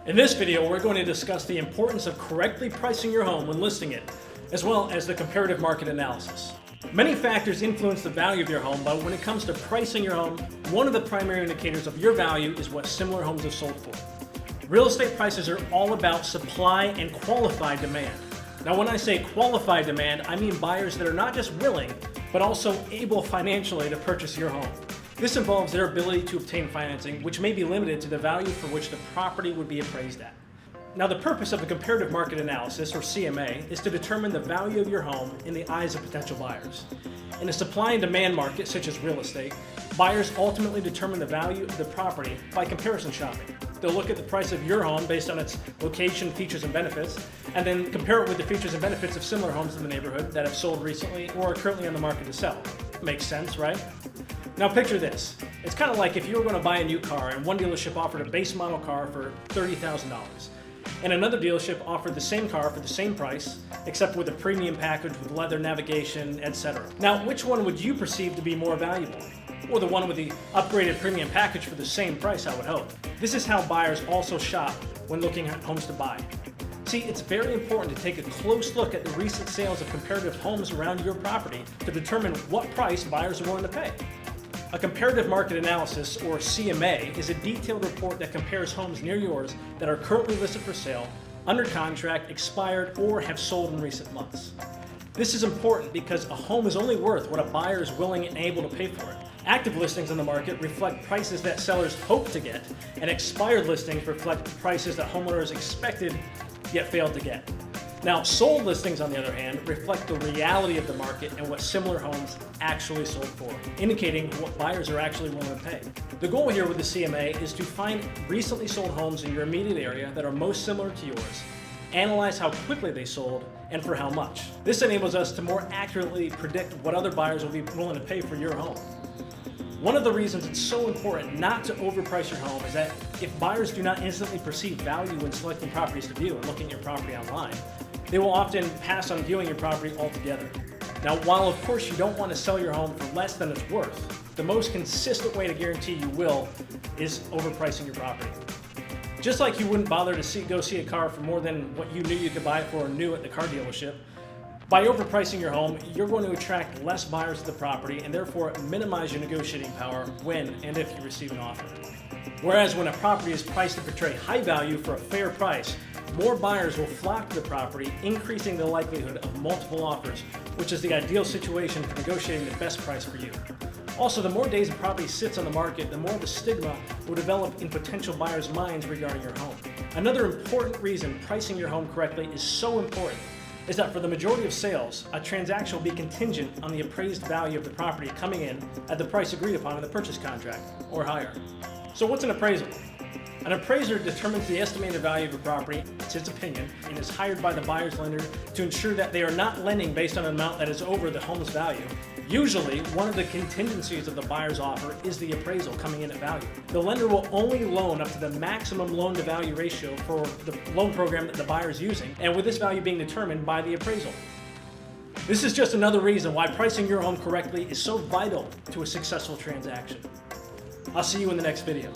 In this video, we're going to discuss the importance of correctly pricing your home when listing it, as well as the comparative market analysis. Many factors influence the value of your home, but when it comes to pricing your home, one of the primary indicators of your value is what similar homes have sold for. Real estate prices are all about supply and qualified demand. Now, when I say qualified demand, I mean buyers that are not just willing, but also able financially to purchase your home. This involves their ability to obtain financing, which may be limited to the value for which the property would be appraised at. Now, the purpose of a comparative market analysis, or CMA, is to determine the value of your home in the eyes of potential buyers. In a supply and demand market, such as real estate, buyers ultimately determine the value of the property by comparison shopping. They'll look at the price of your home based on its location, features, and benefits, and then compare it with the features and benefits of similar homes in the neighborhood that have sold recently or are currently on the market to sell. Makes sense, right? Now picture this. It's kind of like if you were going to buy a new car and one dealership offered a base model car for $30,000 and another dealership offered the same car for the same price, except with a premium package with leather, navigation, etc. Now, which one would you perceive to be more valuable? Or the one with the upgraded premium package for the same price, I would hope. This is how buyers also shop when looking at homes to buy. See, it's very important to take a close look at the recent sales of comparative homes around your property to determine what price buyers are willing to pay. A comparative market analysis, or CMA, is a detailed report that compares homes near yours that are currently listed for sale, under contract, expired, or have sold in recent months. This is important because a home is only worth what a buyer is willing and able to pay for it. Active listings on the market reflect prices that sellers hope to get, and expired listings reflect prices that homeowners expected yet failed to get. Now, sold listings, on the other hand, reflect the reality of the market and what similar homes actually sold for, indicating what buyers are actually willing to pay. The goal here with the CMA is to find recently sold homes in your immediate area that are most similar to yours, analyze how quickly they sold, and for how much. This enables us to more accurately predict what other buyers will be willing to pay for your home. One of the reasons it's so important not to overprice your home is that if buyers do not instantly perceive value when selecting properties to view and looking at your property online, they will often pass on viewing your property altogether. Now, while of course you don't want to sell your home for less than it's worth, the most consistent way to guarantee you will is overpricing your property. Just like you wouldn't bother to go see a car for more than what you knew you could buy it for new at the car dealership, by overpricing your home, you're going to attract less buyers to the property and therefore minimize your negotiating power when and if you receive an offer. Whereas when a property is priced to portray high value for a fair price, more buyers will flock to the property, increasing the likelihood of multiple offers, which is the ideal situation for negotiating the best price for you. Also, the more days a property sits on the market, the more of a stigma will develop in potential buyers' minds regarding your home. Another important reason pricing your home correctly is so important is that for the majority of sales, a transaction will be contingent on the appraised value of the property coming in at the price agreed upon in the purchase contract, or higher. So what's an appraisal? An appraiser determines the estimated value of a property, it's its opinion, and is hired by the buyer's lender to ensure that they are not lending based on an amount that is over the home's value. Usually, one of the contingencies of the buyer's offer is the appraisal coming in at value. The lender will only loan up to the maximum loan-to-value ratio for the loan program that the buyer is using, and with this value being determined by the appraisal. This is just another reason why pricing your home correctly is so vital to a successful transaction. I'll see you in the next video.